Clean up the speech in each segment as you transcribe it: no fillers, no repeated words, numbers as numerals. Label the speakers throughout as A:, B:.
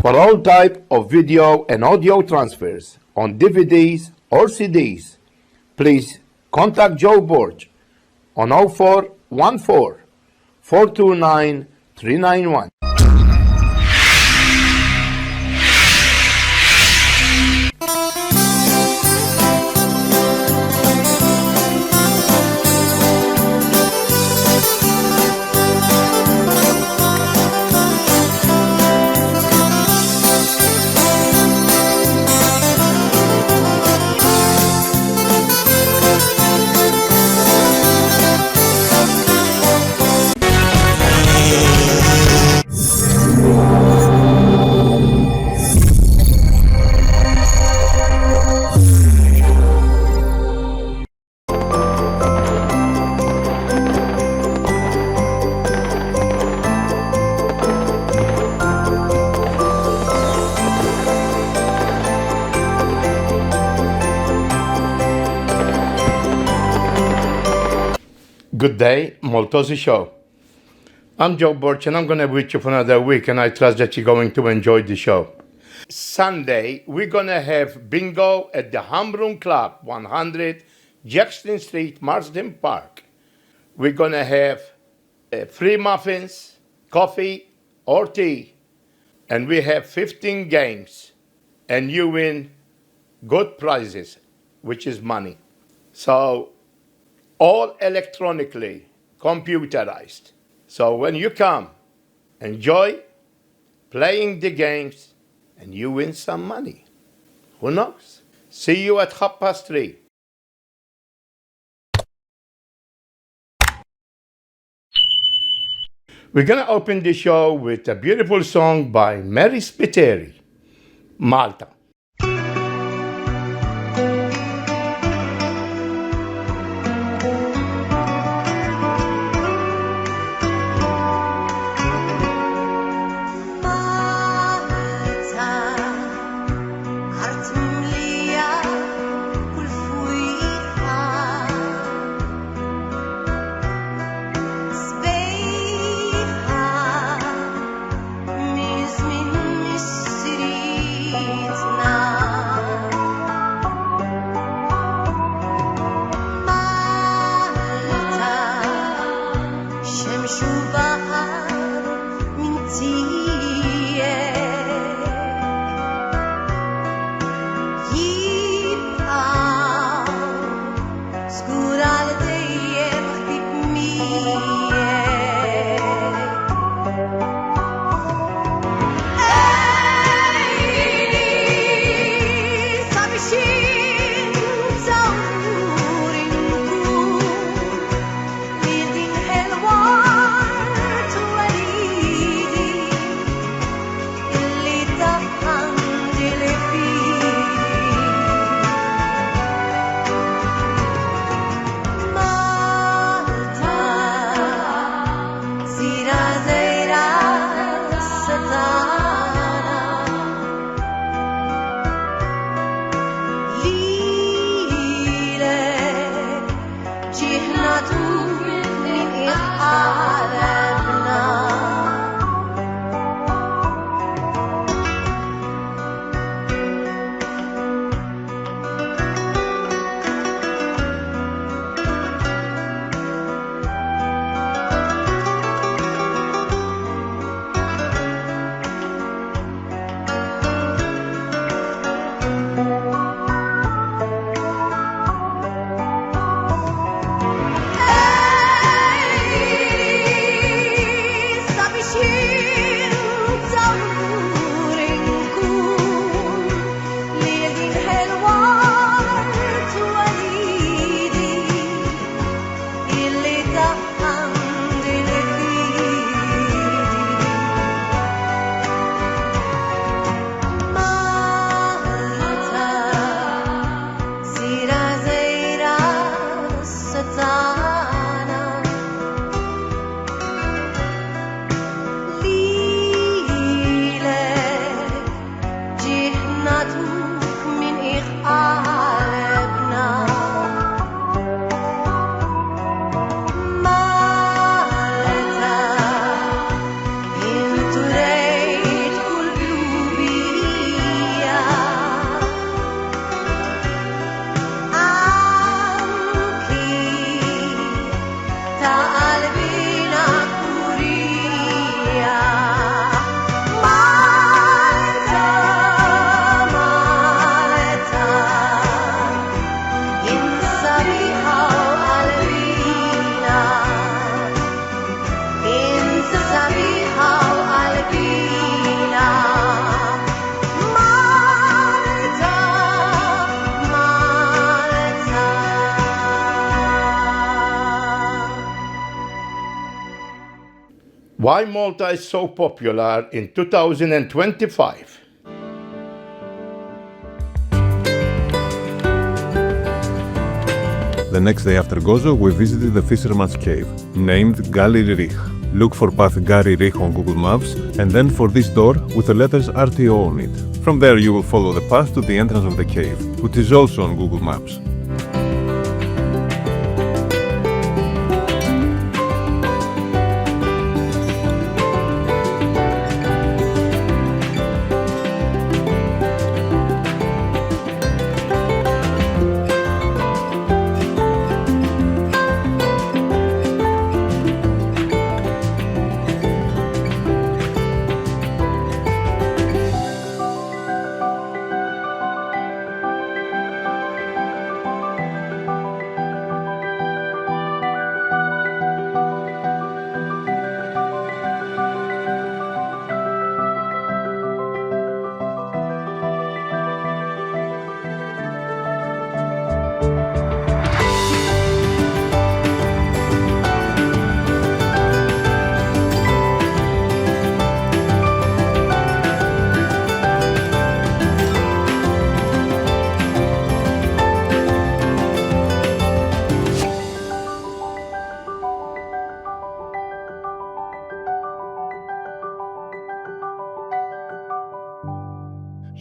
A: For all type of video and audio transfers on DVDs or CDs, please contact Joe Borg on 0414 429 391. Good day, Maltese show. I'm Joe Borg and I'm going to be with you for another week, and I trust that you're going to enjoy the show. Sunday, we're going to have bingo at the Hamroom Club, 100 Jackson Street, Marsden Park. We're going to have free muffins, coffee, or tea, and we have 15 games, and you win good prizes, which is money. So, all electronically, computerized. So when you come, enjoy playing the games and you win some money. Who knows? See you at 3:30. We're going to open the show with a beautiful song by Mary SPITERI, Malta.
B: It's
A: Why Malta is so popular in 2025.
B: The next day after Gozo, we visited the fisherman's cave, named Galleria. Look for path Galleria on Google Maps, and then for this door with the letters RTO on it. From there you will follow the path to the entrance of the cave, which is also on Google Maps.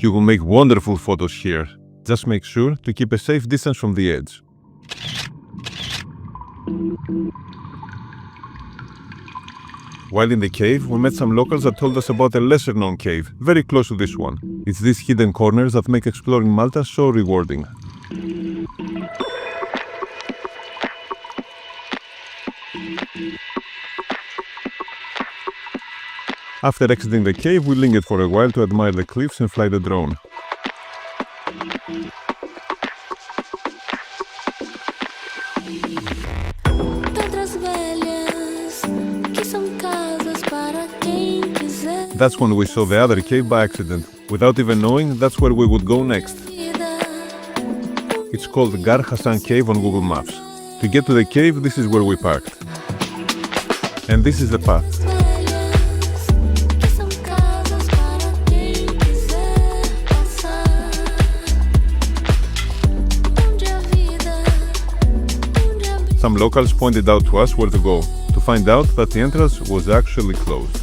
B: You will make wonderful photos here. Just make sure to keep a safe distance from the edge. While in the cave, we met some locals that told us about a lesser-known cave, very close to this one. It's these hidden corners that make exploring Malta so rewarding. After exiting the cave, we lingered for a while to admire the cliffs and fly the drone. That's when we saw the other cave by accident. Without even knowing, that's where we would go next. It's called Gar Hassan Cave on Google Maps. To get to the cave, this is where we parked. And this is the path. Some locals pointed out to us where to go, to find out that the entrance was actually closed.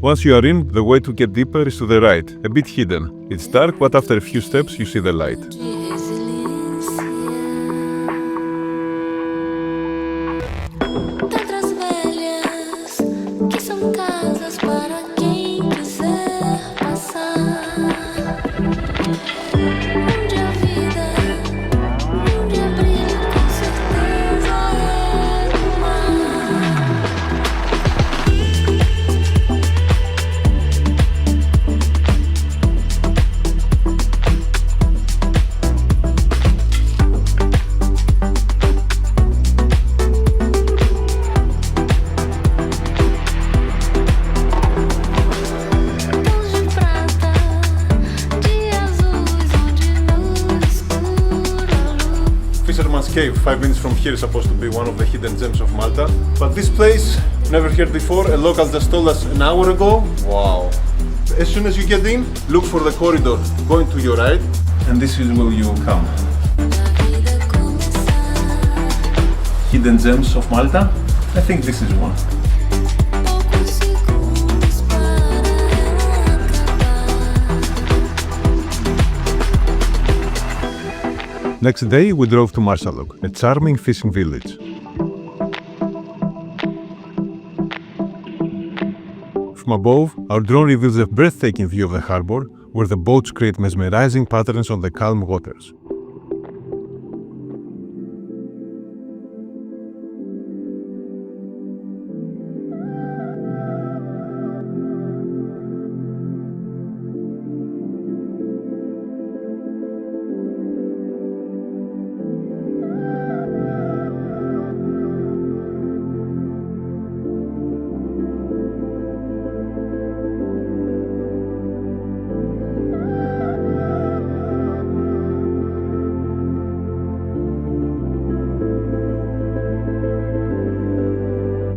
B: Once you are in, the way to get deeper is to the right, a bit hidden. It's dark, but after a few steps you see the light. Fisherman's Cave, 5 minutes from here, is supposed to be one of the hidden gems of Malta. But this place, never heard before, a local just told us an hour ago. Wow. As soon as you get in, look for the corridor going to your right, and this is where you will come. Hidden gems of Malta? I think this is one. Next day, we drove to Marsalog, a charming fishing village. From above, our drone reveals a breathtaking view of the harbor, where the boats create mesmerizing patterns on the calm waters.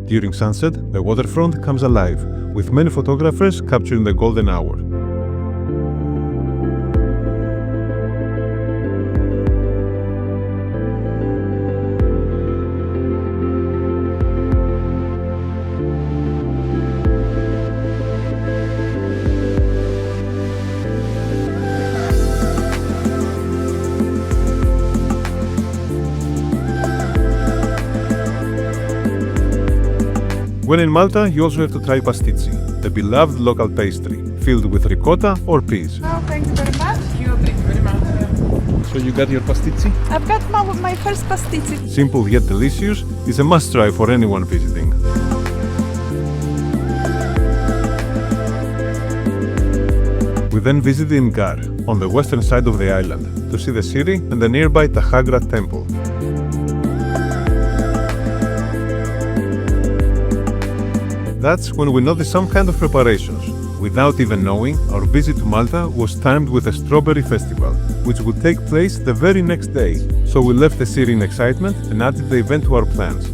B: During sunset, the waterfront comes alive, with many photographers capturing the golden hour. When in Malta, you also have to try pasticci, the beloved local pastry, filled with ricotta or peas.
C: Oh, thank you very much. Thank you very much.
B: So you got your pasticci?
C: I've got my first pasticci.
B: Simple yet delicious, is a must-try for anyone visiting. We then visited Ngar, on the western side of the island, to see the city and the nearby Tahagrat temple. That's when we noticed some kind of preparations. Without even knowing, our visit to Malta was timed with a strawberry festival, which would take place the very next day, so we left the city in excitement and added the event to our plans.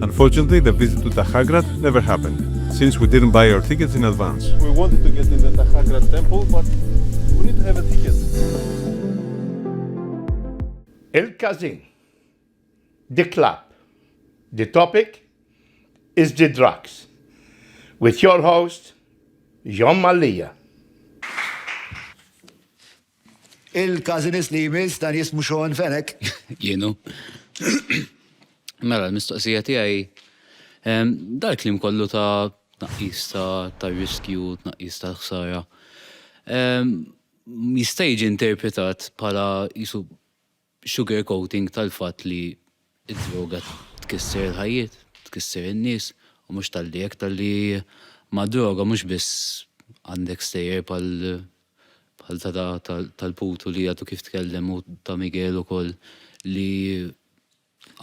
B: Unfortunately, the visit to Tahagrat never happened, since we didn't buy our tickets in advance. We wanted to get in the Tahagrat temple, but we need to have a ticket.
A: IL-KAZIN, the club. The topic is the drugs. With your host, MALLIA.
D: Il-KAZIN li jmiss dan jismu Sean Fenek.
E: Jienu. Mela, l-mistoqsija tiegħi dal-klim kollu ta' tnaqqis ta' riskju, tnaqqis ta' ħsara. Jista' jiġi interpretat bħala jisu sugar coating tal-fatt li id-droga tkisser il-ħajjiet, tkisser in-nies, u mhux tal-lijek tal-li ma' droga mhux biss għandek stejjer bħal tal-putu li għadu kif tkellem u ta' Miguel ukoll li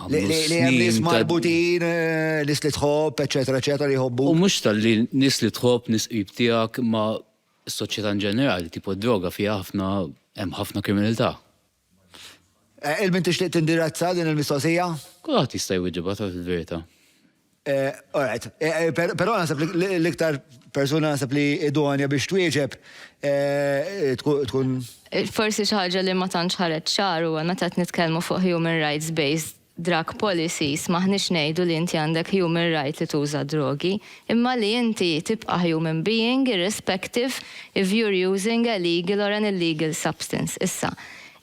D: Li hemm nies marbutin, nies li tħobb, eċetera, li jħobbu.
E: U mhux tal-li nies li tħobb, nies qrib tiegħek ma' s-soċjetà ġenerali, tipo droga fiha hemm ħafna kriminalità.
D: Il-min tixtieq tindirazza din il-mistoqsija?
E: Kulħadd jista' jwieġibha fil-verità.
D: Alright, però naħseb l-iktar persuna naħseb li idonja biex twieġeb tkun.
F: Forsi xi ħaġa li ma tantx ħareġ ċar huwa meta qed nitkellmu fuq human rights based drug policies maħniex ngħidu li inti għandek human right li tuża drogi, imma li inti tibqa' human being irrespective if you're using a legal or an illegal substance. Issa,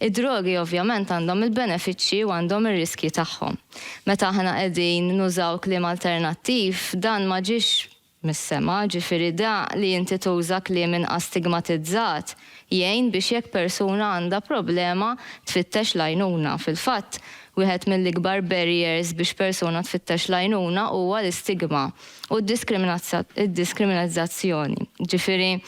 F: id-drogi ovvjament għandhom il-benefiċċji u għandhom ir-riskji tagħhom. Meta aħna qegħdin nużaw kliem alternattiv, dan ma ġiex mis-sema, ġifieri da li inti tuża kliem inqas stigmatizzat jgħin biex jekk persuna għandha problema tfittex l-għajnuna. Fil-fatt, wieħed mill-ikbar barriers biex persuna tfittex l-għajnuna huwa l-istigma u d-diskriminalizzazzjoni. Ġifieri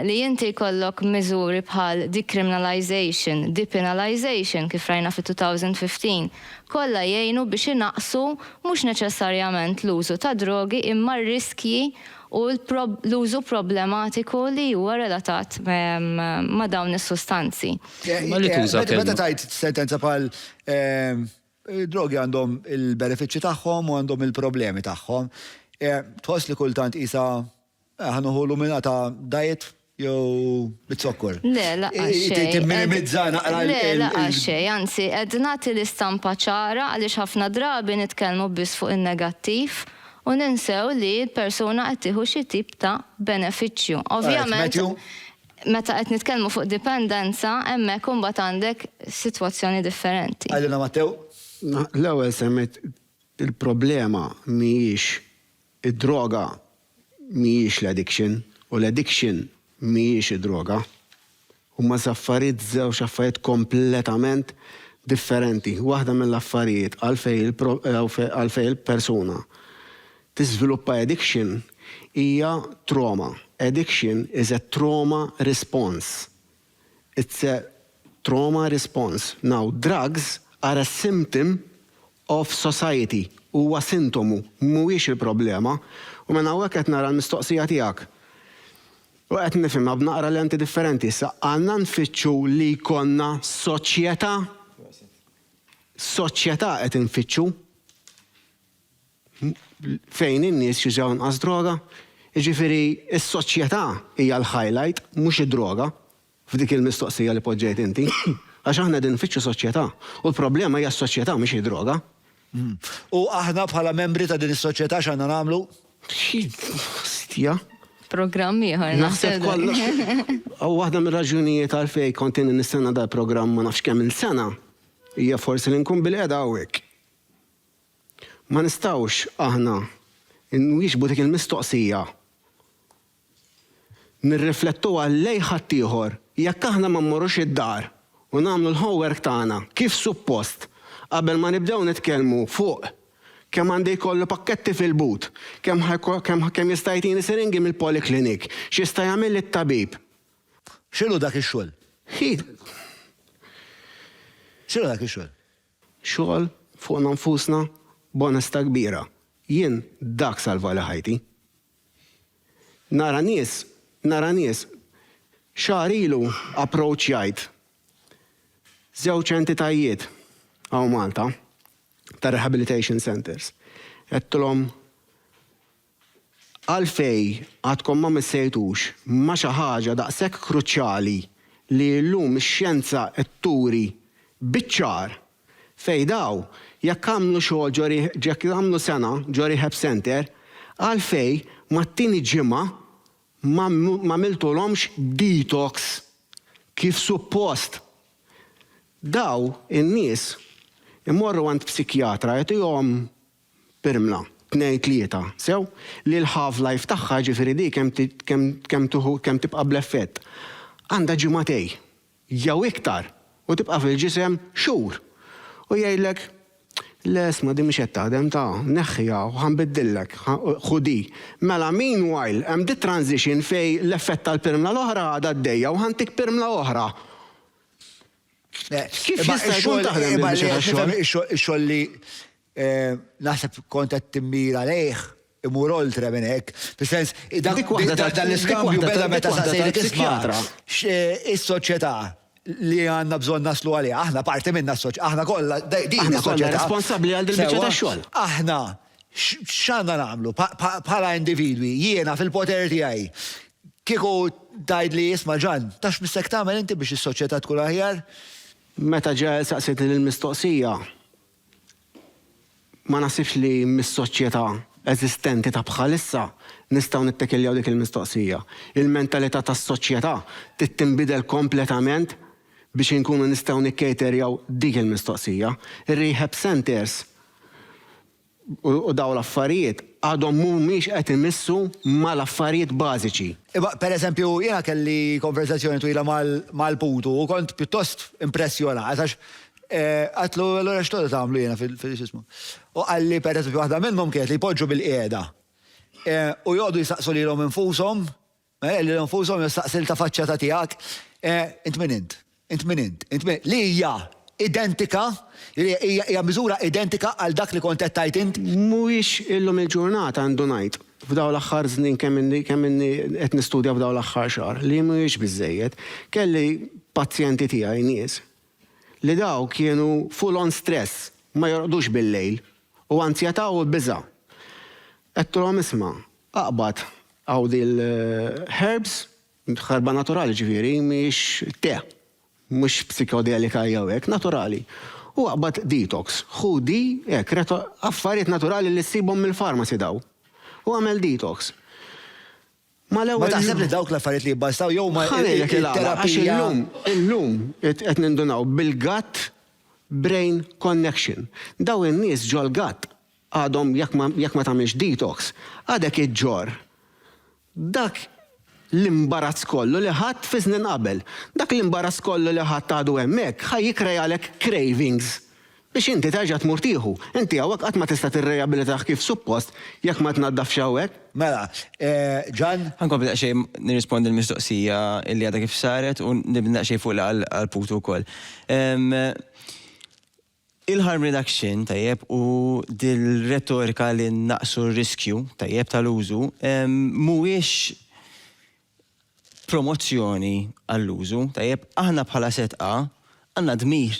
F: li inti jkollok miżuri bħal decriminalization, depenalization kif rajna fit-2015, kollha jgħinu biex inaqsu mhux neċessarjament l-użu ta' drogi imma r-riskji u l-użu problematiku li huwa relatat ma' dawn is-sustanzi.
D: Meta tajt sentenza bħal drogi għandhom il-benefiċċji tagħhom u għandhom il-problemi tagħhom, tħoss li kultant isa ħanuħulu minna ta' diet jew bit-sokkor.
F: Le, laqqa xej.
D: Timminimizza naqra
F: Le, laqqa xej, anzi, qed nagħti l-istampa ċara għaliex ħafna drabi nitkellmu biss fuq in-negattiv u ninsew li l-persuna qed tieħu xi tip ta' benefiċċju. Ovvjament, meta qed nitkellmu fuq dipendenza, hemmhekk imbagħad għandek sitwazzjoni differenti.
D: Għalina Mattew?
G: L-ewwel semmet il-problema mhijiex id-droga mhijiex l-addiction u l-addiction mhijiex id-droga. Huma affarijiet żewġ affarijiet kompletament differenti. Waħda mill-affarijiet għalfejn il-persuna tiżviluppa addiction hija trauma. Addiction is a trauma response. It's a trauma response. Now, drugs are a symptom of society. Huwa sintomu, mhuwiex il-problema. U minn hawnhekk qed nara l-mistoqsija tiegħek. U qed nifhimha b'naqra lenti differenti. Issa għandna nfittxu li jkollna soċjetà qed infittxu. fejn in-nies jużaw inqas droga. Jiġifieri s-soċjetà hija l-highlight, mhux id-droga, f'dik il-mistoqsija li poġġejt inti. Għax aħna din nfittxu soċjetà. U l-problema hija s-soċjetà mhux id-droga.
D: U aħna bħala membri ta' din is-soċjetà x'għandna nagħmlu?
G: Stja.
F: Programm ieħor
G: Naħseb kollox. Aw waħda mir-raġunijiet għalfejn kont nistenna dal-programm ma nafx kemm il-sena hija forsi li nkun bil-qiegħda hawnhekk. Ma nistgħux aħna nwieġbu dik il-mistoqsija nirriflettu għal ħadd ieħor jekk aħna ma mmorrux id-dar u nagħmlu l-homework tagħna kif suppost qabel ma nibdew nitkellmu fuq kemm għandi jkollu pakketti fil-but, kemm jista' jtini siringi mill-poliklinik, x'jista' jagħmel it-tabib.
D: X'inhu dak ix-xogħol? X'inhu dak ix-xogħol?
G: Xogħol fuqna nfusna b'onesta kbira. Jien dak salva li ħajti. Nara nies xahar ilu approach jgħid żewġ entitajiet hawn Malta ta' rehabilitation centers. Għedtulhom għalfej għadkom ma missejtux ma xi ħaġa daqshekk kruċjali li llum ix-xjenza qed turi biċ-ċar fejn daw jekk għamlu xogħol jekk għamlu sena ġo rehab center għalfej mat-tieni ġimgħa ma miltulhomx detox kif suppost. Daw in-nies imorru għand psikjatra jagħtihom pirmla 2-3 sew li l-half-life tagħha ġifieri dik kemm tibqa' bl-effett. Għandha ġimagħtej jew iktar u tibqa' fil-ġisem xhur. U jgħidlek l-esma di mhix qed taħdem neħħiha u ħanbiddillek ħudi. Mela meanwhile hemm di transition fej l-effett tal-pirmla l-oħra għadha għaddejja u ħantik pirmla oħra. Kif jista' jkun taħdem
D: ix-xogħol li naħseb kont qed timmira lejh imur oltre minn hekk. Fis-sens dal-iskambju beda meta saqsejlek psikjatra. Is-soċjetà li għandna bżonn naslu għalih, aħna parti minna s-soċjetà, aħna kollha din is-soċjetà
G: responsabbli għal dil-biċċa tax-xogħol.
D: Aħna x'għandna nagħmlu bħala individwi, jiena fil-poter tiegħi. Kieku tgħidli isma' Ġan, tax missek tagħmel inti biex is-soċjetà tkun aħjar?
G: Meta ġa saqsiet lill-mistoqsija, ma nasibx li mis-soċjetà eżistenti ta' bħalissa nistgħu nittekiljaw dik il-mistoqsija. Il-mentalità tas-soċjetà tittinbidel kompletament biex inkunu nistgħu nikkejterjaw dik il-mistoqsija. Ir-rehab centers u daw l-affarijiet għadhom mhumiex qed imissu mal-affarijiet bażiċi.
D: Pereżempju, jiena kelli konversazzjoni twila mal-putu u kont pjuttost impressjonat għax għatlu l-għura xtodu tagħmlu jiena fil-xismu. U għalli pereżempju waħda minnhom kienet li jpoġġu bil-qiegħda. U jgħodu jistaqsu lilhom infushom, jistaqsil ta' faċċata tiegħek, int min int, li hija identika, hija miżura identika għal dak li kont qed tgħid int.
G: Mhuwiex illum il-ġurnata għandu ngħid f'daw l-aħħar żnien kemm inni qed nistudja f'daw l-aħħar xahar li mhuwiex biżżejjed. Kelli pazjenti tiegħi nies li daw kienu full on stress, ma jorqdux bil-lejl u ansjetà u biża'. Qedtulhom isma' aqbad hawn dil-herbs, ħarba naturali ġifieri mhix te. Mux psikodelika jew hekk, naturali. U għabad detox. Xudi, affarijiet naturali li ssibhom mill-farmasi daw. U għamel detox. Ma
D: taħseb li dawk l-affarijiet li jibbastaw jew ma
G: terapija. Illum qed nindunaw bil-gut brain connection. Daw in-nies ġol gut għadhom jekk ma tagħmilx detox, għadek iġġor. Dak l-imbarazz kollu li ħadd fi żnien qabel. Dak l-imbarazz kollu li ħadd għadu hemmhekk ħaj jikkrejalek cravings biex inti terġa' tmur tieħu. Inti hawnhekk qatt ma tista' tirrehabilitah kif suppost jekk ma tnaddafx hawnhekk.
D: Mela, Ġan?
H: Ħankompli daqsxejn nirrispondi l-mistoqsija li għadha kif saret u nibda daqsxejn fuq għall-putu wkoll. Il-harm reduction tajjeb u dil-retorika li naqsu r-riskju tajjeb tal-użu mhuwiex promozzjoni għall-użu, tajjeb aħna bħala setqa għandna dmir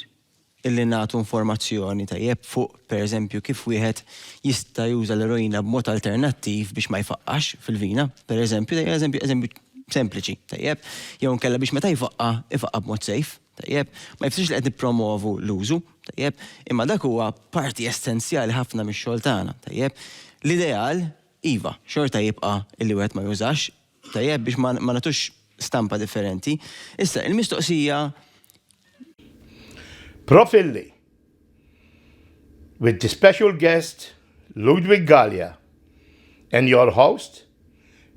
H: illi nagħtu informazzjoni tajjeb fuq pereżempju kif wieħed jista' juża l-eroina b'mod alternattiv biex ma jfaqqax fil-vina, pereżempju, eżempju sempliċi, tajjeb, jew nkella biex meta jfaqqa b'mod sejf, tajjeb, ma jfsirx li qed nippromovu l-użu, tajjeb, imma dak huwa parti essenzjali ħafna mix-xogħol tagħna, tajjeb. L-ideal iva, xorta jibqa' illi wieħed ma jużax, tajjeb biex ma nagħtux stampa differenti. Issa, il-mistoqsija
A: PROFILI with the special guest LUDWIG GALEA and your host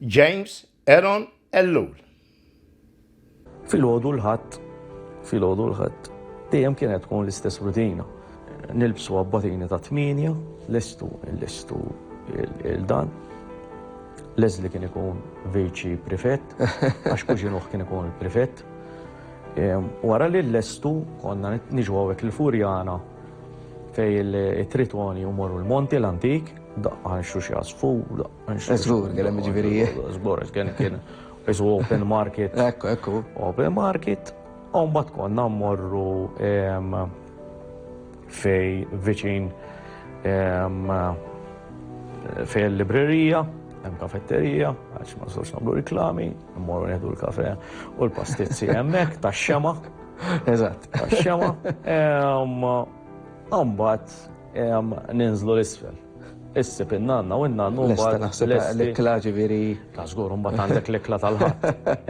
A: James Aaron ELLUL.
I: Fil-ħodu l-ħadd dejjem kienet tkun l-istess rutina. Nilbsu abbatini ta' 8, lestu il-dan. Leslie kien ikun viċi prefett, għax kuġinuħ kien ikun il-prefett. Wara li l-lestu konna niġu għawek l-Furjana fej il-Tritoni umorru l-Monti l-Antik, daqqa nxu xie għasfu,
J: Żgur, għalem ġivirije.
I: Zgur, kien jisu open market.
J: Ekku.
I: Open market, bat konna mmorru fej viċin fej l-librerija, hemm kafetterija, għax ma sawx nagħmlu riklami, mmorru nieħdu l-kafe u l-pastizzi hemmhekk tax-xema.
J: Eżatt.
I: Tax-xema. Mbagħad ninżlu l-isfel. Issib in-nanna u n-nannu
J: mbagħad naħseb l-ikla ġifieri.
I: Ta' żgur mbagħad għandek l-ikla tal-ħadd.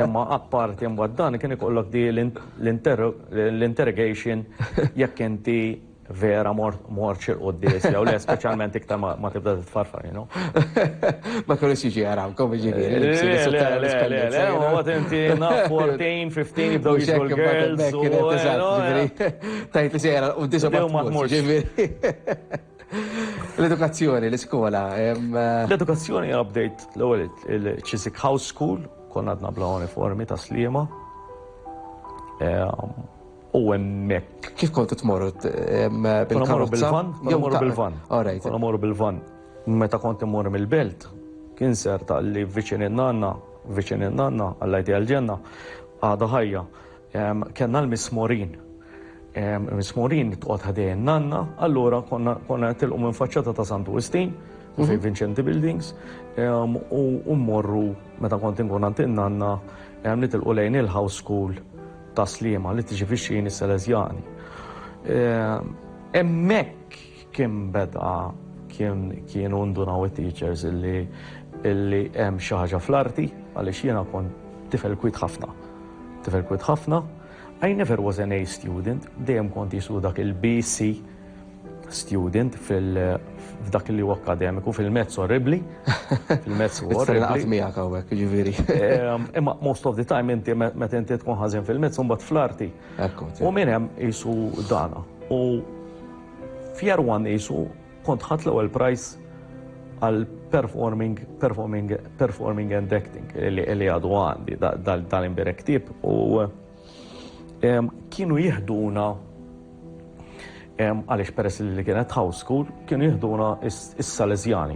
I: Imma apparti mbagħad dan kien ikollok di l-interrogation jekk inti vera mort xil-qoddis, jew le speċjalment iktar ma tibda titfarfar, you know?
J: Ma kellux jiġi jarawkom ġifieri.
I: Le, għat inti naf 14, 15 jibdew jisru l-girls.
J: Tajt li sejra u disabbat ġifieri. L-edukazzjoni, l-iskola.
I: L-edukazzjoni update l-ewwel il-Chiswick House School, konna għadna bla uniformi ta' sliema. U hemmhekk.
J: Kif kontu tmorru bil-karozza?
I: Konna morru bil-van. Meta kont immorru mill-belt, kien serta li viċin in-nanna, għall-għajti għal-ġenna, għada ħajja. Kenna l-mismorin. Mismorin tqgħod ħadej in-nanna, allura konna tilqu minn faċċata ta' St. Augustine, fi Vincenti Buildings, u mmorru meta kont inkun għand in-nanna nitilqu lejn il-House School ta' Sliema li tiġi fix-Xini Salesjani. Hemmhekk kien beda kienu ndunaw it-teachers illi hemm xi ħaġa fl-arti għaliex jiena kont tifel kwit ħafna. I never was an A student, dejjem kont jisu dak il-BC student f'dak li huwa akademiku fil-mezz orribli. Fil-mezz
J: orribli. Miegħek hawnhekk, ġifieri.
I: Imma most of the time inti meta inti tkun ħażin fil-mezz u mbagħad fl-arti. U minn hemm qisu dana. U f'jar one qisu kont ħadd l-ewwel prize għal performing and acting li għadu għandi dal-imberektib u kienu jihduna għalix peress li kienet house school, kienu jihduna is-Salesjani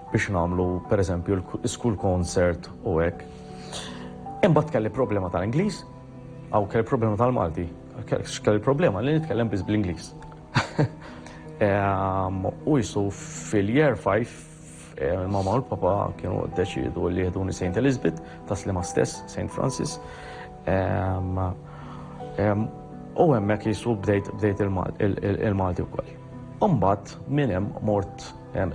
I: biex namlu, per eżempju, l-school concert u hekk. Imbagħad kelli problema tal-Ingliż, għaw kelli problema tal-Malti, kelli problema li nitkellem biss bl-Ingliż. U jisu fil-year 5, mama u l-papa kienu deċidu li jihduni St. Elizabeth, ta' Sliema stess, St. Francis. U hemmhekk jisu bdejt il-Malti wkoll. Imbagħad minn hemm mort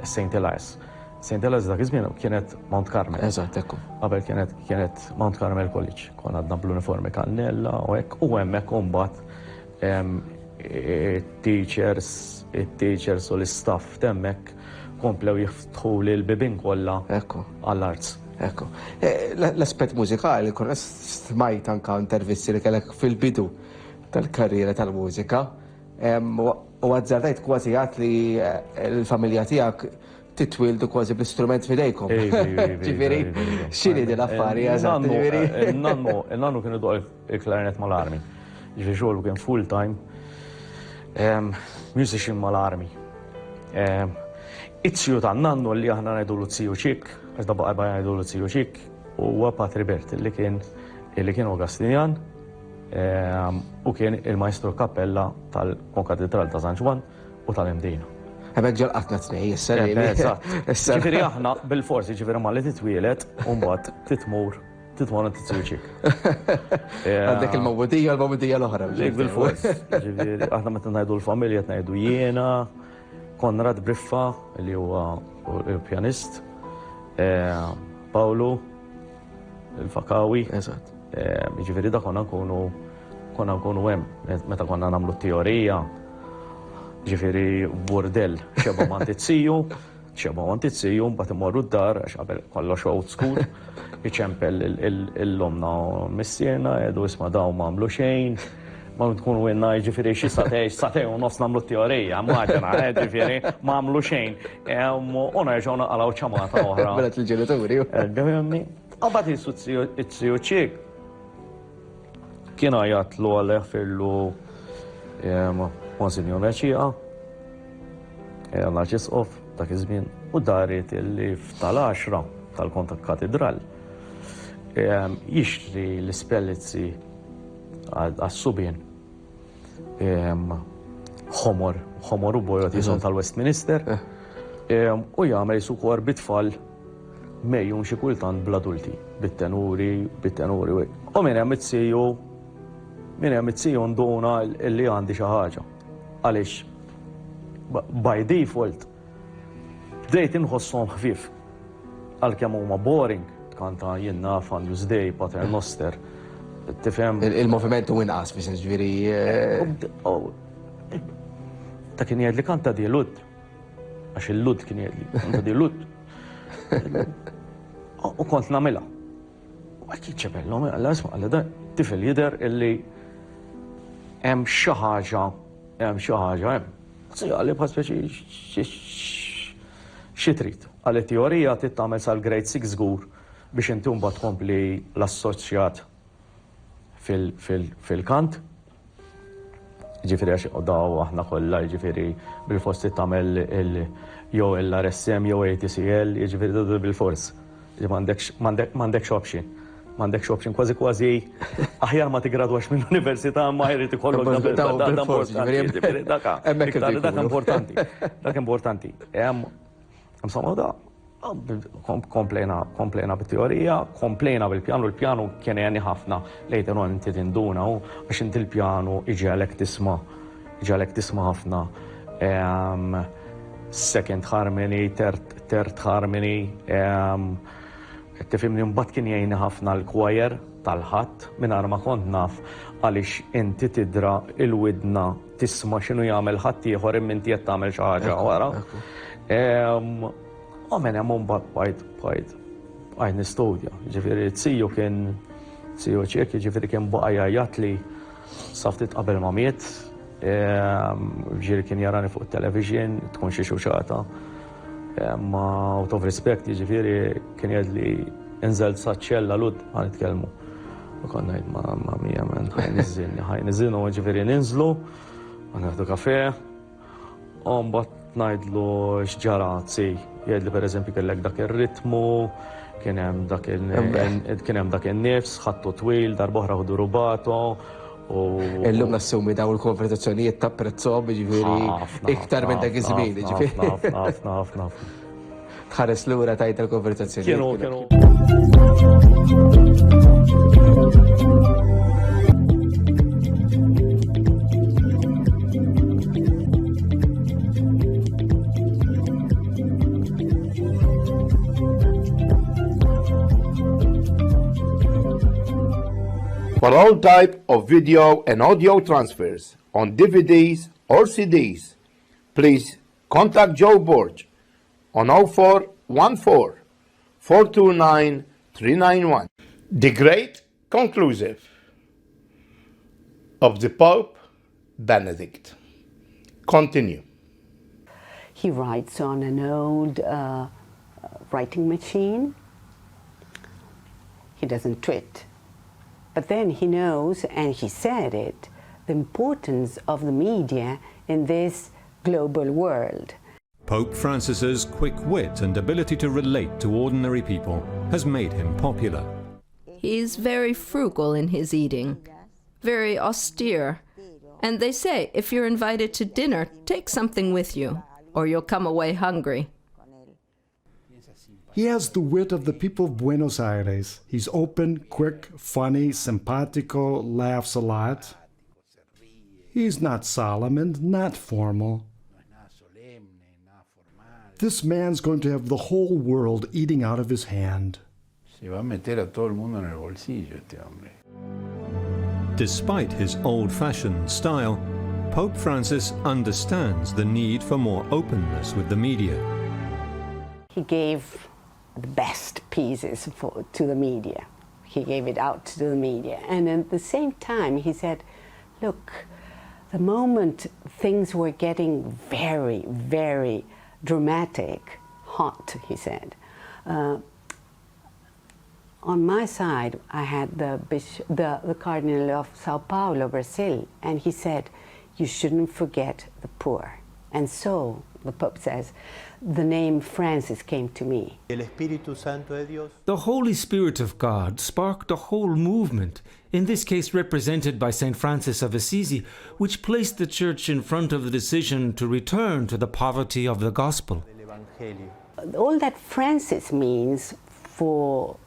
I: St. Elias. St. Elias dak iż-żmien kienet Mount Carmel.
J: Eżatt, ekku.
I: Qabel kienet Mount Carmel College. Konna għadna bl-uniformi kannella u hekk. U hemmhekk imbagħad it-teachers u l-istaff temmek komplew jiftħu li l-bibin kollha għall-arts.
J: Ekku. L-aspett mużikali, kun smajt anka intervisti li kellek fil-bidu tal-karriera tal-mużika. U għazzardajt kważi għat li l-familja tiegħek titwildu kważi bl-istrument fidejkom. Ġifieri, x'inhi din l-affari eżatt, ġifieri.
I: Il-nannu kienu duq il-klarinet mal-armi. Ġifieri xogħol kien full-time musician mal-armi. Itzju ta' nannu li aħna ngħidu l-Tziju Ċik, għax da baqa ngħidu l-Tziju Ċik, huwa Patri Bert, illi kien Augustinjan, U kien il-Majstru Kappella tal-Konkatedral ta' San Ġwan u tal-Imdina.
J: Għabek ġol qatna t-nej,
I: Ġifiri aħna bil-forsi ġifiri ma li titwilet un-bat titmur titsujċik.
J: Għandek il-mawudija l-oħra.
I: Bil-forsi. Ġifiri aħna meta najdu l-familja najdu jiena, Konrad Briffa, li huwa il-pjanist, Paolo, il-Fakawi. Ġifiri da konna nkunu hemm, meta konna namlu teorija, ġifiri burdell, xeba mantizziju, mbagħad imorru d-dar, għax qabel kollox old school, iċempel l-lomna missiena, edu isma daw mamlu xejn, ma tkun winna ġifiri xi satej u nofs namlu teorija, maġena, ġifiri mamlu xejn, u nerġgħu naqalaw ċamata oħra.
J: Belet il-ġenituri.
I: Għabad it-tsiju ċik, kien għajatlu għalleħ firlu Monsignor Meċija, l-Arċisqof ta' kizmin, u darit li f'tal-10 tal-Katedral jixtri l-ispellizzi għas-subien ħomor u bojot jison tal-Westminster u jgħamil jisu kor bitfall mejjun xi kultant bl-adulti, bit-tenuri. U minn hemm it-siju nduna li għandi xi ħaġa. Għaliex by default bdejt inħossom ħfif għalkemm huma boring kanta jenna Agnus Dei, Pater Noster. Tifhem
J: il-moviment u inqas biex ġifieri.
I: Ta' kien jgħidli kanta di lud. Għax il-lud kien jgħidli kanta di lud. U kont nagħmilha. U għakid ċebellhom, għalla da tifel jidher illi hemm xi ħaġa hemm. Għalli bħal speċi xi trid. Għalli teorija trid tagħmel sal-grade 6 żgur biex inti mbagħad tkompli l-assoċjat fil-kant. Ġifieri għax daw aħna kollha ġifieri bil-fors trid tagħmel jew l-RSM jew ATCL, jiġifieri bil-fors. M'għandekx option. M'għandekx option kważi aħjar ma tigradwax mill-università ma jrid ikollok dak importanti. Dak importanti. Insomma da komplejna bit-teorija, komplejna bil-pjanu, il-pjanu kien jgħani ħafna later on inti tinduna u għax inti l-pjanu iġalek tisma' ħafna. Second harmony, third harmony, tifimni mbagħad kien jgħinni ħafna l-choir tal-ħadd mingħajr ma kont naf għaliex inti tidra il-widna tisma' x'inhu jagħmel ħadd ieħor imma inti qed tagħmel xi ħaġa wara. U minn hemm mbagħad bqajt nistudja. Ġifieri tziju ċek, ġifieri kien baqa' jgħajjat li saftit qabel ma miet, ġifieri kien jarani fuq it-television, tkun xi xuxata. Ma out of respect, ġifieri kien jgħidli inżelt saċċella lud ħan nitkellmu. U kon ngħid mamma mija men ħajniżilnu ġifieri ninżlu, naħdu kafè, u mbagħad ngħidlu x'ġara zzi. Jgħidli pereżempju kellek dak ir-ritmu, kien hemm dak in-nifs, ħadtu twil, darba oħra ħdu rubato.
J: Illum nassumi daw il-konverzazzjonijiet ta' prezzom, ġifieri iktar minn dak iż-żmien, ġifieri.
I: Ħafna.
J: Tħares lura tajt il-konverzazzjonijiet.
I: Kienu.
A: For all type of video and audio transfers on DVDs or CDs, please contact Joe Borg on 0414 429 391. The Great Conclusive of the Pope Benedict. Continue.
K: He writes on an old writing machine. He doesn't tweet. But then he knows, and he said it, the importance of the media in this global world.
L: Pope Francis's quick wit and ability to relate to ordinary people has made him popular.
M: He's very frugal in his eating. very austere. And they say, if you're invited to dinner, take something with you, or you'll come away hungry.
N: He has the wit of the people of Buenos Aires. He's open, quick, funny, simpatico, laughs a lot. He's not solemn and not formal. This man's going to have the whole world eating out of his hand.
L: Despite his old-fashioned style, Pope Francis understands the need for more openness with the media.
K: He gave the best pieces to the media. He gave it out to the media. And at the same time, he said, look, the moment things were getting very, very dramatic, hot, he said, on my side, I had the Cardinal of Sao Paulo, Brazil, and he said, you shouldn't forget the poor. And so, the Pope says, the name Francis came to me.
O: The Holy Spirit of God sparked a whole movement, in this case represented by St. Francis of Assisi, which placed the Church in front of the decision to return to the poverty of the Gospel.
K: All that Francis means not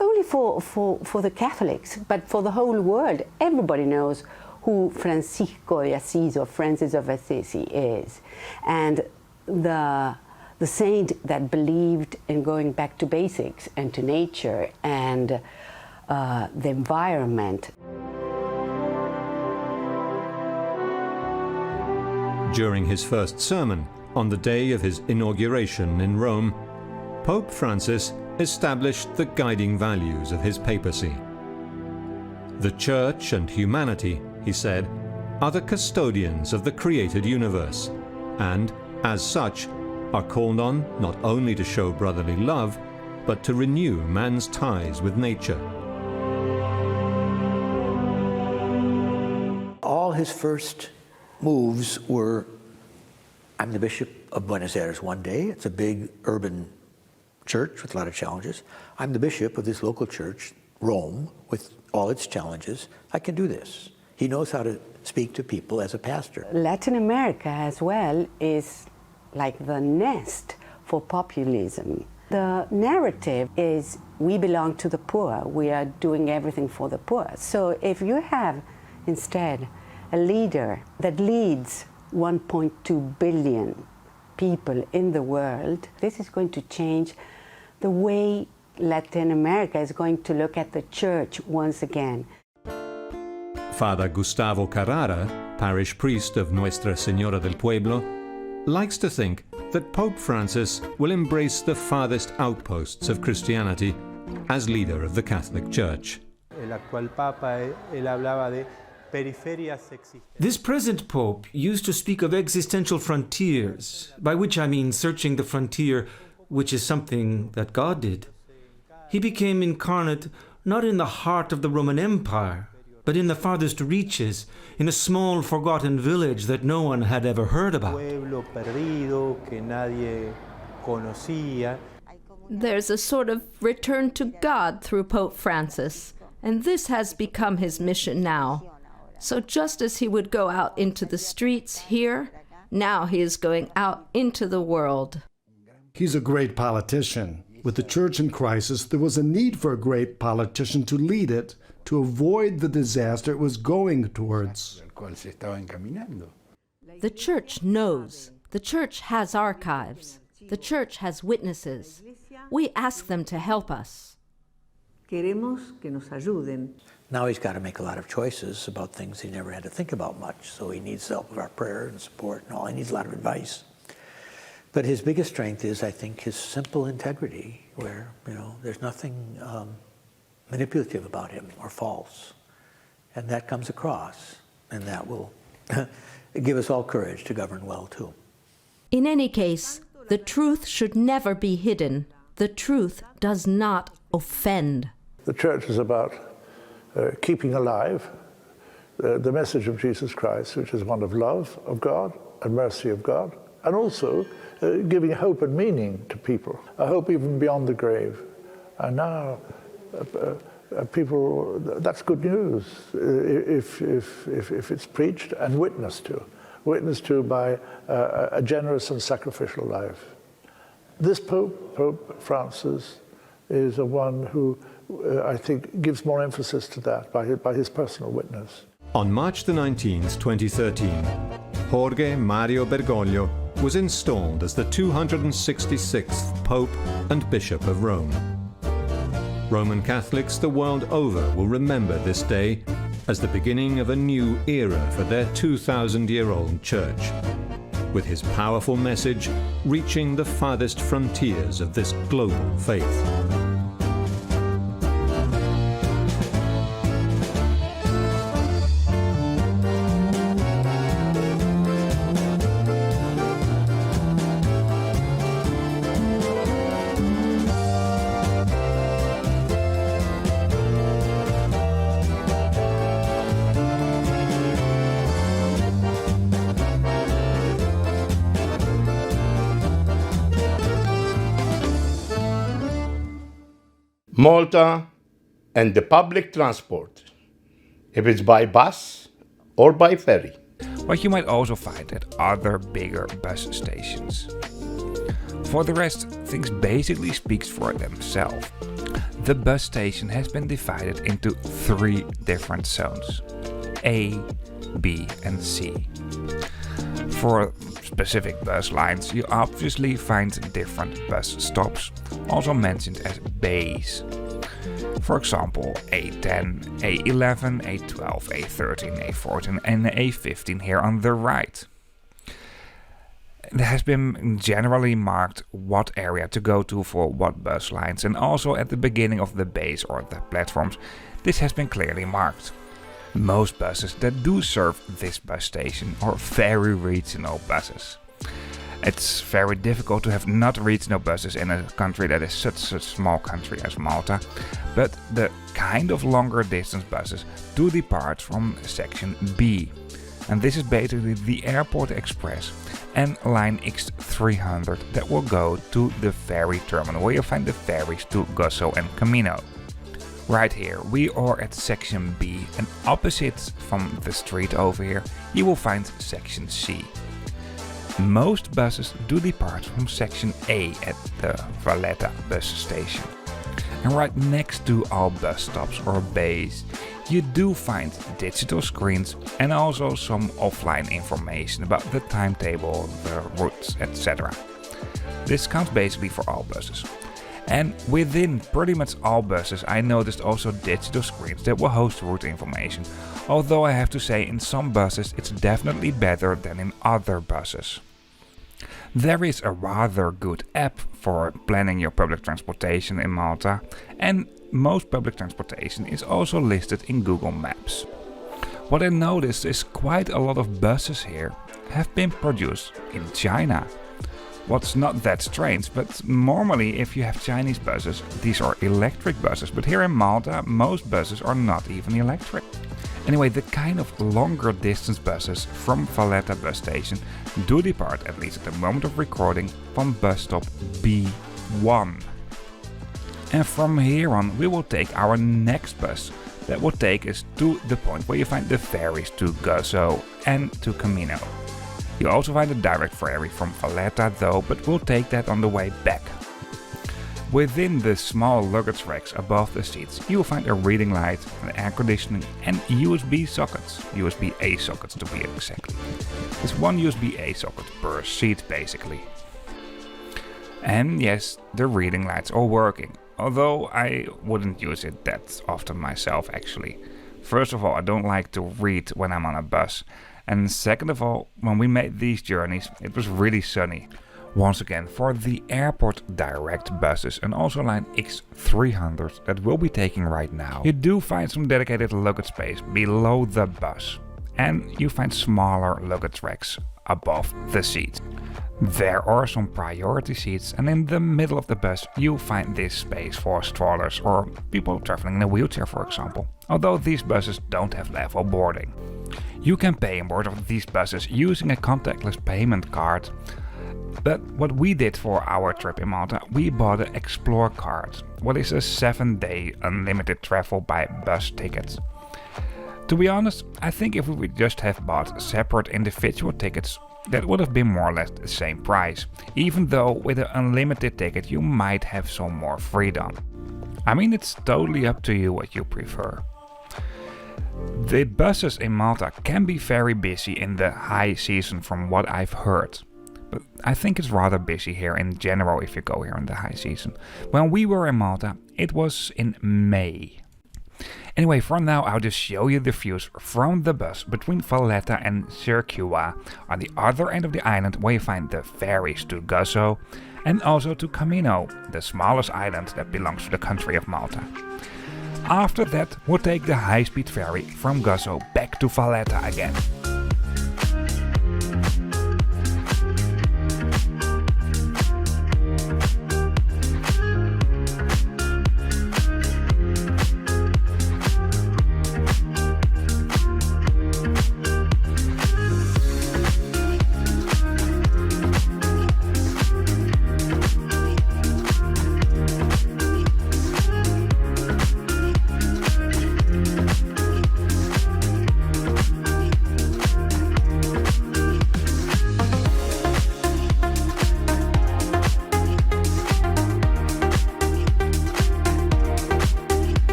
K: only for the Catholics, but for the whole world. Everybody knows who Francisco de Assisi, or Francis of Assisi, is. And the saint that believed in going back to basics and to nature and the environment.
L: During his first sermon, on the day of his inauguration in Rome, Pope Francis established the guiding values of his papacy. The Church and humanity, he said, are the custodians of the created universe, and, as such, are called on not only to show brotherly love, but to renew man's ties with nature.
P: All his first moves were, I'm the Bishop of Buenos Aires one day. It's a big urban church with a lot of challenges. I'm the bishop of this local church, Rome, with all its challenges. I can do this. He knows how to speak to people as a pastor.
K: Latin America as well is like the nest for populism. The narrative is we belong to the poor, we are doing everything for the poor. So if you have instead a leader that leads 1.2 billion people in the world, this is going to change the way Latin America is going to look at the church once again.
L: Father Gustavo Carrara, parish priest of Nuestra Señora del Pueblo, likes to think that Pope Francis will embrace the farthest outposts of Christianity as leader of the Catholic Church.
O: This present Pope used to speak of existential frontiers, by which I mean searching the frontier, which is something that God did. He became incarnate not in the heart of the Roman Empire, but in the farthest reaches, in a small forgotten village that no one had ever heard about.
M: There's a sort of return to God through Pope Francis, and this has become his mission now. So just as he would go out into the streets here, now he is going out into the world.
N: He's a great politician. With the church in crisis, there was a need for a great politician to lead it, to avoid the disaster it was going towards.
M: The church knows. The church has archives. The church has witnesses. We ask them to help us.
P: Now he's got to make a lot of choices about things he never had to think about much, so he needs the help of our prayer and support and all. He needs a lot of advice. But his biggest strength is, I think, his simple integrity, where, there's nothing manipulative about him or false. And that comes across, and that will give us all courage to govern well, too.
M: In any case, the truth should never be hidden. The truth does not offend.
Q: The church is about keeping alive the message of Jesus Christ, which is one of love of God and mercy of God, and also giving hope and meaning to people, a hope even beyond the grave. And now people, that's good news if it's preached and witnessed to by a generous and sacrificial life. This Pope Francis, is one who I think gives more emphasis to that by his personal witness.
L: On March the 19th, 2013, Jorge Mario Bergoglio was installed as the 266th Pope and Bishop of Rome. Roman Catholics the world over will remember this day as the beginning of a new era for their 2,000-year-old church, with his powerful message reaching the farthest frontiers of this global faith.
A: Malta and the public transport, if it's by bus or by ferry.
R: What you might also find at other bigger bus stations. For the rest, things basically speak for themselves. The bus station has been divided into 3 different zones: A, B and C. For specific bus lines, you obviously find different bus stops, also mentioned as bays. For example, A10, A11, A12, A13, A14 and A15 here on the right. It has been generally marked what area to go to for what bus lines, and also at the beginning of the bays or the platforms, this has been clearly marked. Most buses that do serve this bus station are very regional buses. It's very difficult to have not regional buses in a country that is such a small country as Malta, but the kind of longer distance buses do depart from section B. And this is basically the Airport Express and line X300 that will go to the ferry terminal, where you'll find the ferries to Gozo and Comino. Right here, we are at section B, and opposite from the street over here, you will find section C. Most buses do depart from section A at the Valletta bus station. And right next to all bus stops or bays, you do find digital screens and also some offline information about the timetable, the routes, etc. This counts basically for all buses. And within pretty much all buses, I noticed also digital screens that will host route information, although I have to say in some buses it's definitely better than in other buses. There is a rather good app for planning your public transportation in Malta, and most public transportation is also listed in Google Maps. What I noticed is quite a lot of buses here have been produced in China. What's not that strange, but normally if you have Chinese buses, these are electric buses, but here in Malta most buses are not even electric. Anyway, the kind of longer distance buses from Valletta bus station do depart, at least at the moment of recording, from bus stop B1. And from here on we will take our next bus that will take us to the point where you find the ferries to Gozo and to Comino. You also find a direct ferry from Valletta though, but we'll take that on the way back. Within the small luggage racks above the seats, you will find a reading light, an air conditioning and USB sockets. USB-A sockets to be exact. There's one USB-A socket per seat basically. And yes, the reading lights are working, although I wouldn't use it that often myself actually. First of all, I don't like to read when I'm on a bus. And second of all, when we made these journeys, it was really sunny. Once again, for the airport direct buses and also line X300 that we'll be taking right now, you do find some dedicated luggage space below the bus. And you find smaller luggage racks above the seat. There are some priority seats, and in the middle of the bus you'll find this space for strollers or people traveling in a wheelchair, for example. Although these buses don't have level boarding. You can pay on board of these buses using a contactless payment card. But what we did for our trip in Malta, we bought an Explore card, what is a 7-day unlimited travel by bus tickets. To be honest, I think if we would just have bought separate individual tickets, that would have been more or less the same price, even though with an unlimited ticket you might have some more freedom. I mean, it's totally up to you what you prefer. The buses in Malta can be very busy in the high season from what I've heard. But I think it's rather busy here in general if you go here in the high season. When we were in Malta, it was in May. Anyway, for now I'll just show you the views from the bus between Valletta and Circua on the other end of the island, where you find the ferries to Gozo and also to Comino, the smallest island that belongs to the country of Malta. After that, we'll take the high-speed ferry from Gozo back to Valletta again.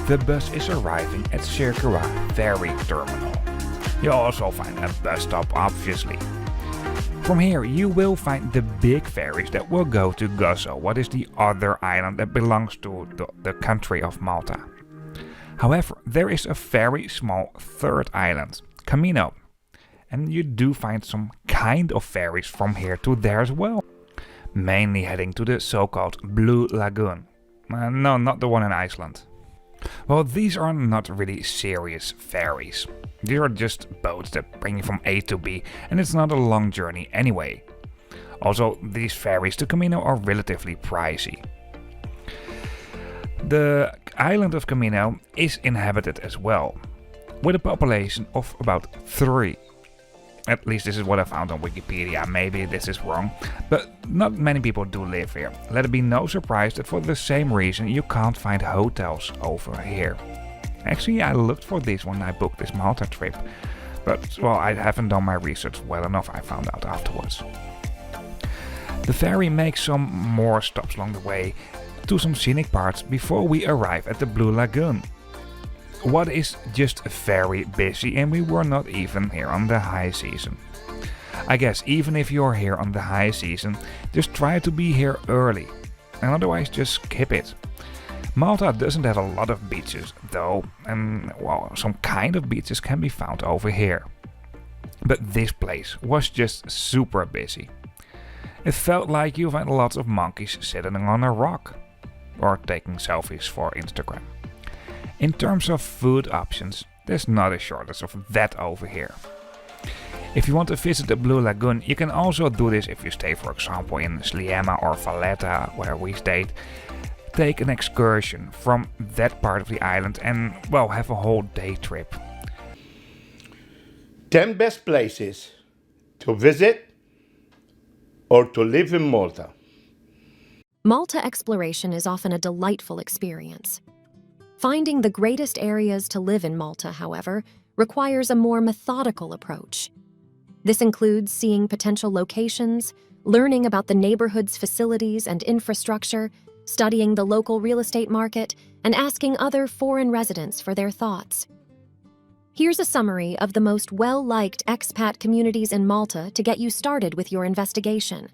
R: The bus is arriving at Circua Ferry Terminal. You'll also find a bus stop, obviously. From here you will find the big ferries that will go to Gozo, what is the other island that belongs to the country of Malta. However, there is a very small third island, Comino, and you do find some kind of ferries from here to there as well, mainly heading to the so-called Blue Lagoon. No, not the one in Iceland. Well, these are not really serious ferries. They are just boats that bring you from A to B, and it's not a long journey anyway. Also, these ferries to Comino are relatively pricey. The island of Comino is inhabited as well, with a population of about 3. At least this is what I found on Wikipedia, maybe this is wrong, but not many people do live here. Let it be no surprise that for the same reason you can't find hotels over here. Actually, I looked for this when I booked this Malta trip, but well, I haven't done my research well enough, I found out afterwards. The ferry makes some more stops along the way to some scenic parts before we arrive at the Blue Lagoon. What is just very busy, and we were not even here on the high season. I guess even if you're here on the high season, just try to be here early, and otherwise just skip it. Malta doesn't have a lot of beaches though, and well, some kind of beaches can be found over here. But this place was just super busy. It felt like you find lots of monkeys sitting on a rock, or taking selfies for Instagram. In terms of food options, there's not a shortage of that over here. If you want to visit the Blue Lagoon, you can also do this if you stay, for example, in Sliema or Valletta, where we stayed. Take an excursion from that part of the island and, well, have a whole day trip.
A: 10 best places to visit or to live in Malta.
S: Malta exploration is often a delightful experience. Finding the greatest areas to live in Malta, however, requires a more methodical approach. This includes seeing potential locations, learning about the neighborhood's facilities and infrastructure, studying the local real estate market, and asking other foreign residents for their thoughts. Here's a summary of the most well-liked expat communities in Malta to get you started with your investigation.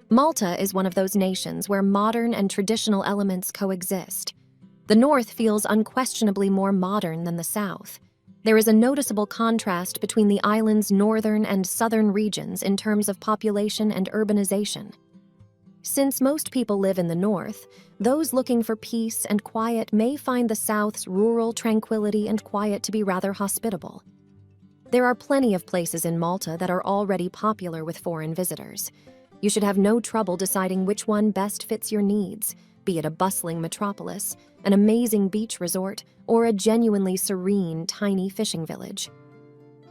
S: Malta is one of those nations where modern and traditional elements coexist. The north feels unquestionably more modern than the south. There is a noticeable contrast between the island's northern and southern regions in terms of population and urbanization. Since most people live in the north, those looking for peace and quiet may find the south's rural tranquility and quiet to be rather hospitable. There are plenty of places in Malta that are already popular with foreign visitors. You should have no trouble deciding which one best fits your needs, be it a bustling metropolis, an amazing beach resort, or a genuinely serene, tiny fishing village.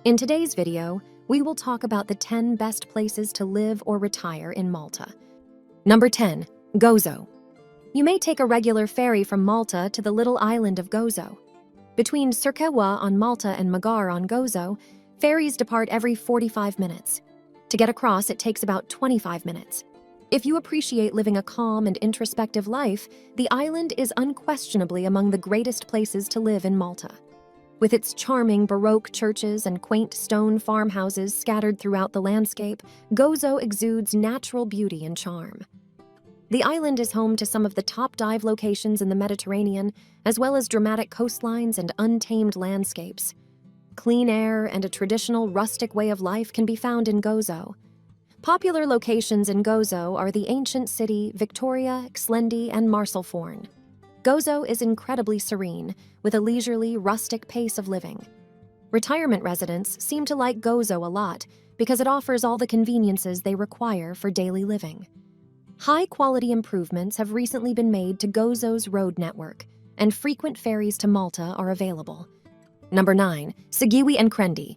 S: In today's video, we will talk about the 10 best places to live or retire in Malta. Number 10. Gozo. You may take a regular ferry from Malta to the little island of Gozo. Between Sirkewa on Malta and Magar on Gozo, ferries depart every 45 minutes. To get across, it takes about 25 minutes. If you appreciate living a calm and introspective life, the island is unquestionably among the greatest places to live in Malta. With its charming Baroque churches and quaint stone farmhouses scattered throughout the landscape, Gozo exudes natural beauty and charm. The island is home to some of the top dive locations in the Mediterranean, as well as dramatic coastlines and untamed landscapes. Clean air and a traditional rustic way of life can be found in Gozo. Popular locations in Gozo are the ancient city Victoria, Xlendi, and Marsalforn. Gozo is incredibly serene, with a leisurely, rustic pace of living. Retirement residents seem to like Gozo a lot because it offers all the conveniences they require for daily living. High-quality improvements have recently been made to Gozo's road network, and frequent ferries to Malta are available. Number 9. Sigiwi and Krendi.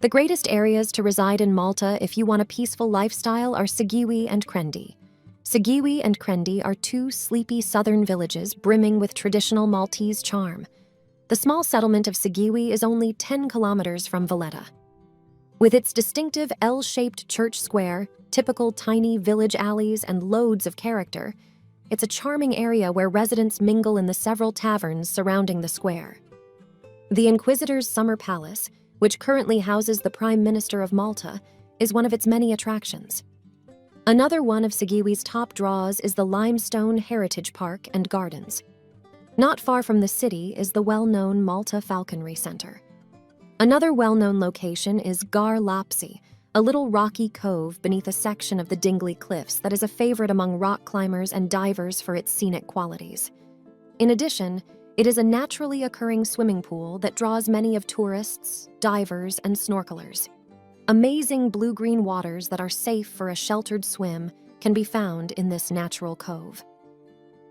S: The greatest areas to reside in Malta if you want a peaceful lifestyle are Sigiwi and Krendi. Sigiwi and Krendi are two sleepy southern villages brimming with traditional Maltese charm. The small settlement of Sigiwi is only 10 kilometers from Valletta. With its distinctive L-shaped church square, typical tiny village alleys, and loads of character, it's a charming area where residents mingle in the several taverns surrounding the square. The Inquisitor's Summer Palace, which currently houses the Prime Minister of Malta, is one of its many attractions. Another one of Sigiwi's top draws is the Limestone Heritage Park and Gardens. Not far from the city is the well-known Malta Falconry Center. Another well-known location is Gar Lapsi, a little rocky cove beneath a section of the Dingley Cliffs that is a favorite among rock climbers and divers for its scenic qualities. In addition, it is a naturally occurring swimming pool that draws many of tourists, divers, and snorkelers. Amazing blue-green waters that are safe for a sheltered swim can be found in this natural cove.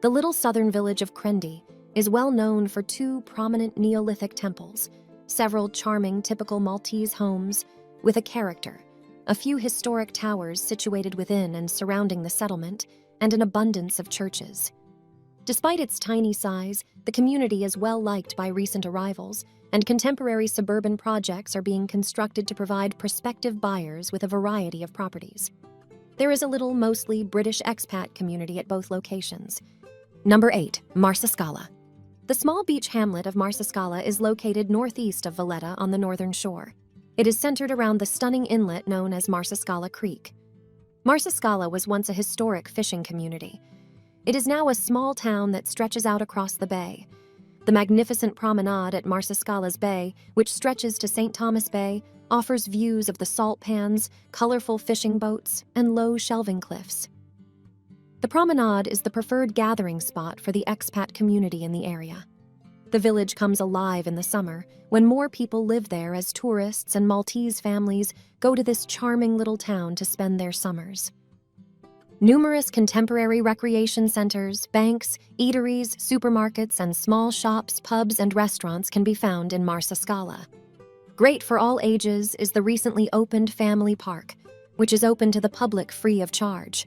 S: The little southern village of Krendi is well known for two prominent Neolithic temples, several charming typical Maltese homes with a character, a few historic towers situated within and surrounding the settlement, and an abundance of churches. Despite its tiny size, the community is well liked by recent arrivals, and contemporary suburban projects are being constructed to provide prospective buyers with a variety of properties. There is a little, mostly British expat community at both locations. Number 8. Marsascala. The small beach hamlet of Marsascala is located northeast of Valletta on the northern shore. It is centered around the stunning inlet known as Marsascala Creek. Marsascala was once a historic fishing community. It is now a small town that stretches out across the bay. The magnificent promenade at Marsascala's Bay, which stretches to St. Thomas Bay, offers views of the salt pans, colorful fishing boats, and low shelving cliffs. The promenade is the preferred gathering spot for the expat community in the area. The village comes alive in the summer when more people live there as tourists and Maltese families go to this charming little town to spend their summers. Numerous contemporary recreation centers, banks, eateries, supermarkets, and small shops, pubs, and restaurants can be found in Marsascala. Great for all ages is the recently opened Family Park, which is open to the public free of charge.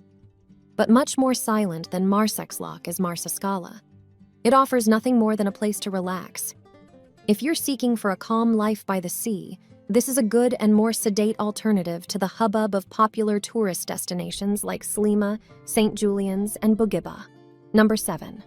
S: But much more silent than Marsexlock is Marsascala. It offers nothing more than a place to relax. If you're seeking for a calm life by the sea, this is a good and more sedate alternative to the hubbub of popular tourist destinations like Slima, St. Julian's, and Bourguiba. Number 7.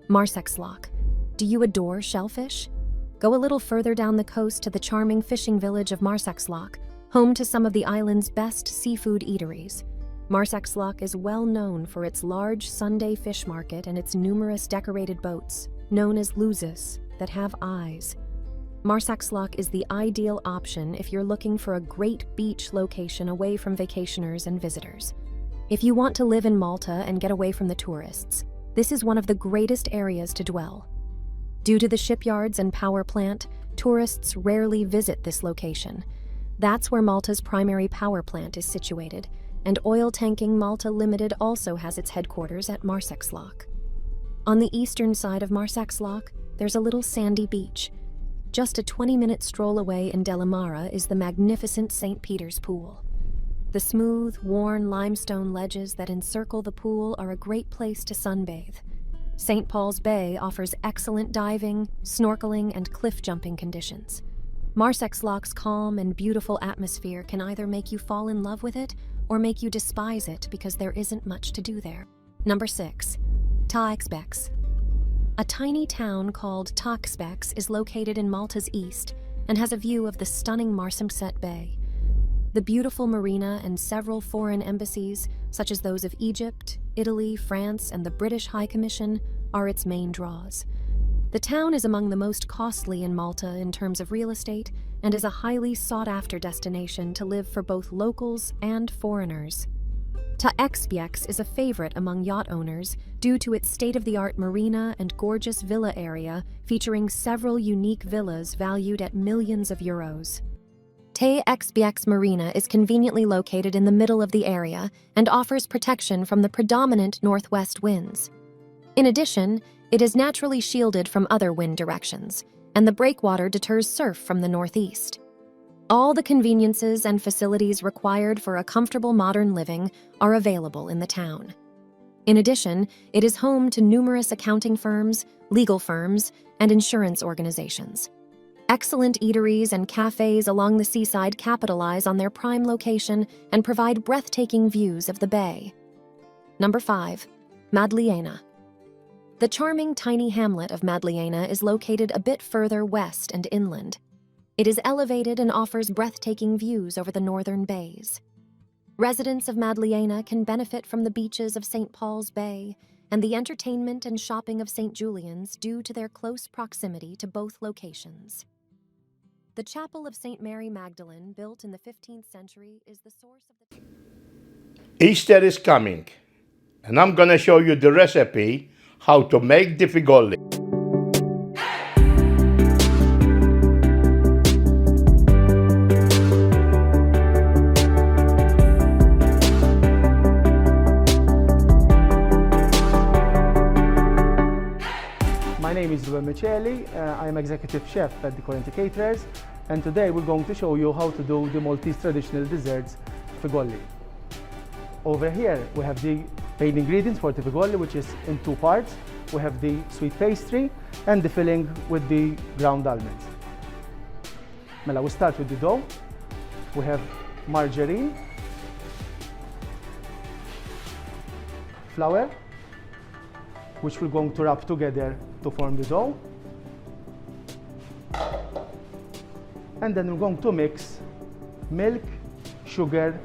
S: Marsex-Loch. Do you adore shellfish? Go a little further down the coast to the charming fishing village of Marsex-Loch, home to some of the island's best seafood eateries. Marsex-Loch is well known for its large Sunday fish market and its numerous decorated boats, known as luzzas, that have eyes. Marsex-Loch is the ideal option if you're looking for a great beach location away from vacationers and visitors. If you want to live in Malta and get away from the tourists, this is one of the greatest areas to dwell. Due to the shipyards and power plant, tourists rarely visit this location. That's where Malta's primary power plant is situated, and Oil Tanking Malta Limited also has its headquarters at Marsex-Loch. On the eastern side of Marsex-Loch, there's a little sandy beach. Just a 20-minute stroll away in Delamara is the magnificent St. Peter's Pool. The smooth, worn limestone ledges that encircle the pool are a great place to sunbathe. St. Paul's Bay offers excellent diving, snorkeling, and cliff jumping conditions. Marsex-Loch's calm and beautiful atmosphere can either make you fall in love with it or make you despise it because there isn't much to do there. Number 6. Taxbex. A tiny town called Taxbex is located in Malta's east and has a view of the stunning Marsamxett Bay. The beautiful marina and several foreign embassies, such as those of Egypt, Italy, France, and the British High Commission, are its main draws. The town is among the most costly in Malta in terms of real estate and is a highly sought-after destination to live for both locals and foreigners. Taxbex is a favorite among yacht owners due to its state-of-the-art marina and gorgeous villa area featuring several unique villas valued at millions of euros. Taxbex Marina is conveniently located in the middle of the area and offers protection from the predominant northwest winds. In addition, it is naturally shielded from other wind directions, and the breakwater deters surf from the northeast. All the conveniences and facilities required for a comfortable modern living are available in the town. In addition, it is home to numerous accounting firms, legal firms, and insurance organizations. Excellent eateries and cafes along the seaside capitalize on their prime location and provide breathtaking views of the bay. Number 5. Madliena. The charming tiny hamlet of Madliena is located a bit further west and inland. It is elevated and offers breathtaking views over the northern bays. Residents of Madliena can benefit from the beaches of St. Paul's Bay and the entertainment and shopping of St. Julian's due to their close proximity to both locations. The Chapel of St. Mary Magdalene, built in the 15th century, is the source of the...
A: Easter is coming, and I'm gonna show you the recipe how to make the figolli.
T: My name is Gday Maltaussies. I am executive chef at the Correnti Caterers, and today we're going to show you how to do the Maltese traditional desserts, FIGOLLI. Over here we have the main ingredients for the FIGOLLI, which is in 2 parts. We have the sweet pastry and the filling with the ground almonds. Mela, we start with the dough. We have margarine, flour, which we're going to wrap together to form the dough. And then we're going to mix milk, sugar,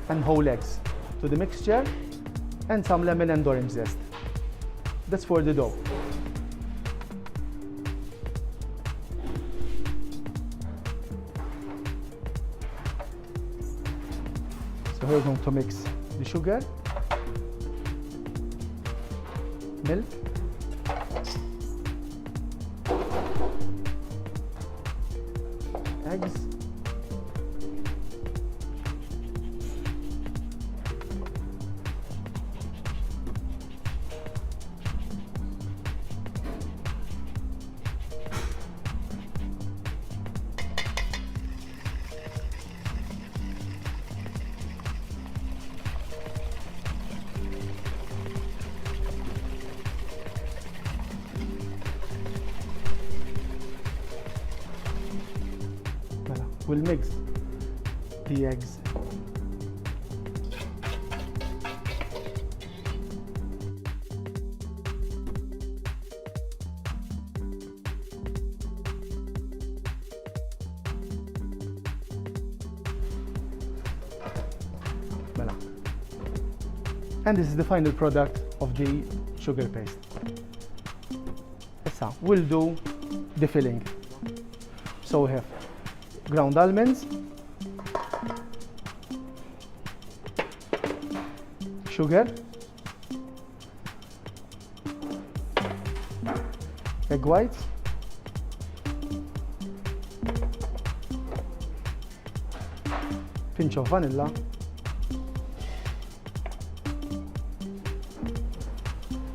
T: and whole eggs to the mixture, and some lemon and orange zest. That's for the dough. So we're going to mix the sugar, milk, eggs, we'll mix the eggs. And this is the final product of the sugar paste. Issa, we'll do the filling. So we have ground almonds, sugar, egg whites, pinch of vanilla,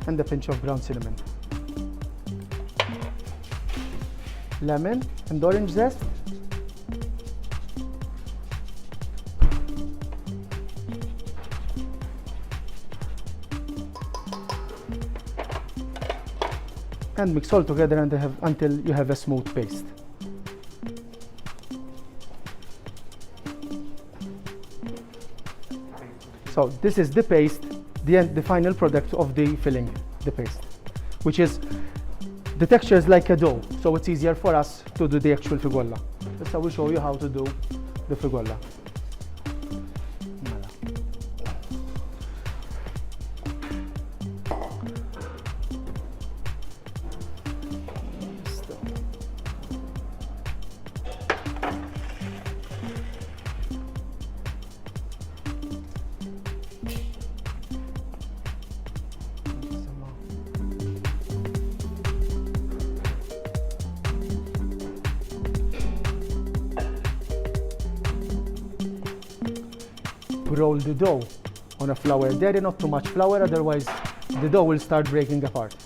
T: and a pinch of ground cinnamon, lemon and orange zest, and mix all together until you have a smooth paste. So this is the paste, the final product of the filling, the paste, which is, the texture is like a dough, so it's easier for us to do the actual figolla. So we'll show you how to do the figolla. Roll the dough on a flour dairy, not too much flour, otherwise the dough will start breaking apart.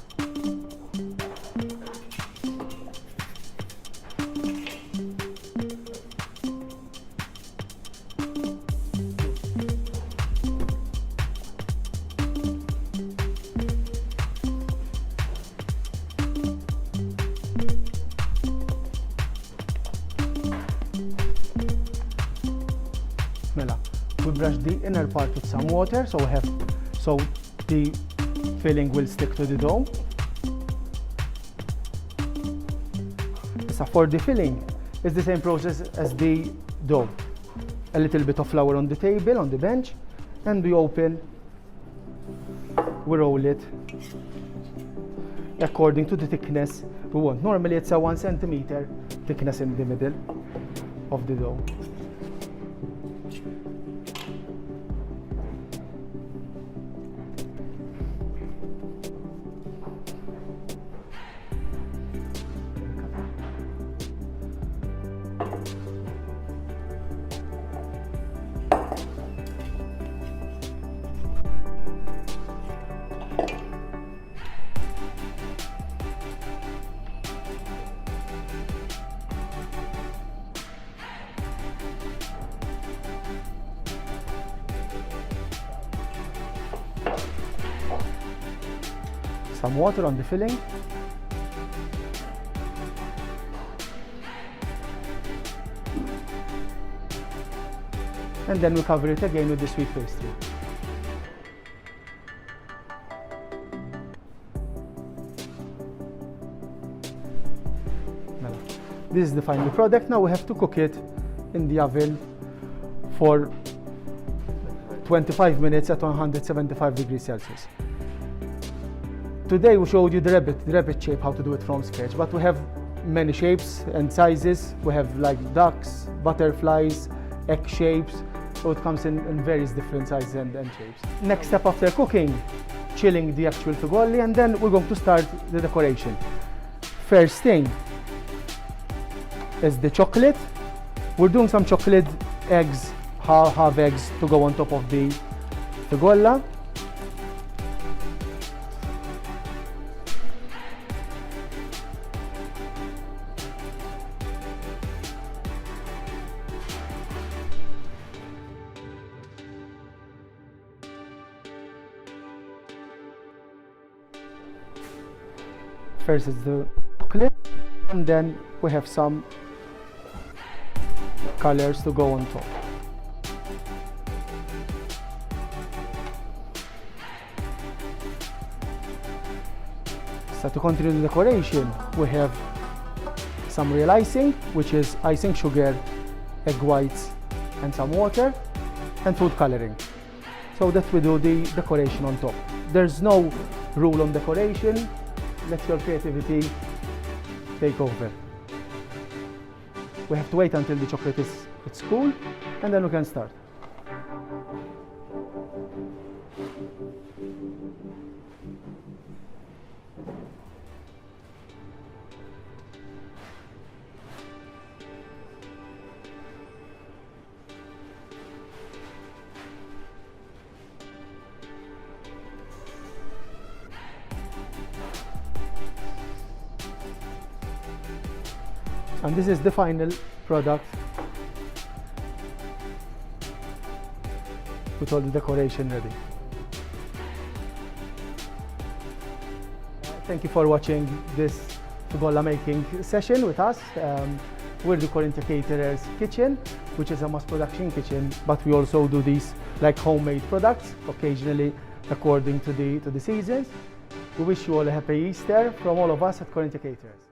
T: We brush the inner part with some water, so the filling will stick to the dough. So for the filling, it's the same process as the dough. A little bit of flour on the table, on the bench, and we roll it according to the thickness we want. Normally it's a 1 centimeter thickness in the middle of the dough. Some water on the filling. And then we cover it again with the sweet pastry. This is the final product. Now we have to cook it in the oven for 25 minutes at 175 degrees Celsius. Today we showed you the rabbit shape, how to do it from scratch, but we have many shapes and sizes. We have like ducks, butterflies, egg shapes, so it comes in various different sizes and shapes. Next step after cooking, chilling the actual figolli, and then we're going to start the decoration. First thing is the chocolate. We're doing some chocolate eggs, half eggs to go on top of the figolla. First is the chocolate, and then we have some colors to go on top. So to continue the decoration, we have some real icing, which is icing sugar, egg whites, and some water, and food coloring, so that we do the decoration on top. There's no rule on decoration. Let your creativity take over. We have to wait until the chocolate is cool, and then we can start. And this is the final product with all the decoration ready. Thank you for watching this FIGOLLI making session with us. We're the Corinthia Caterers Kitchen, which is a mass production kitchen, but we also do these like homemade products occasionally according to the seasons. We wish you all a happy Easter from all of us at Corinthia Caterers.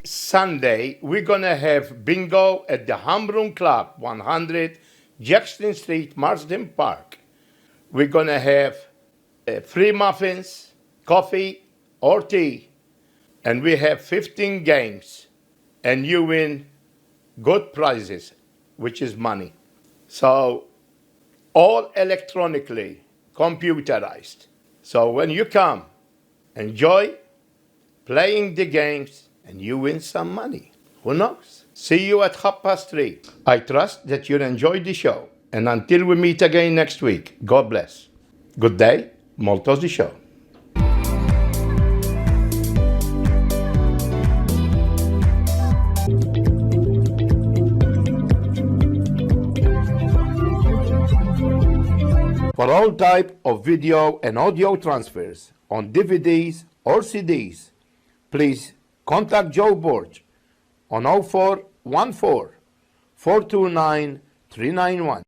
A: Sunday, we're gonna have bingo at the Hamrun Club, 100 Jackson Street, Marsden Park. We're gonna have free muffins, coffee, or tea, and we have 15 games, and you win good prizes, which is money. So, all electronically, computerized. So when you come, enjoy playing the games, and you win some money. Who knows? See you at 3:30. I trust that you'll enjoy the show. And until we meet again next week, God bless. Good day, Maltese show. For all type of video and audio transfers on DVDs or CDs, please contact Joe Borg on 0414 429 391.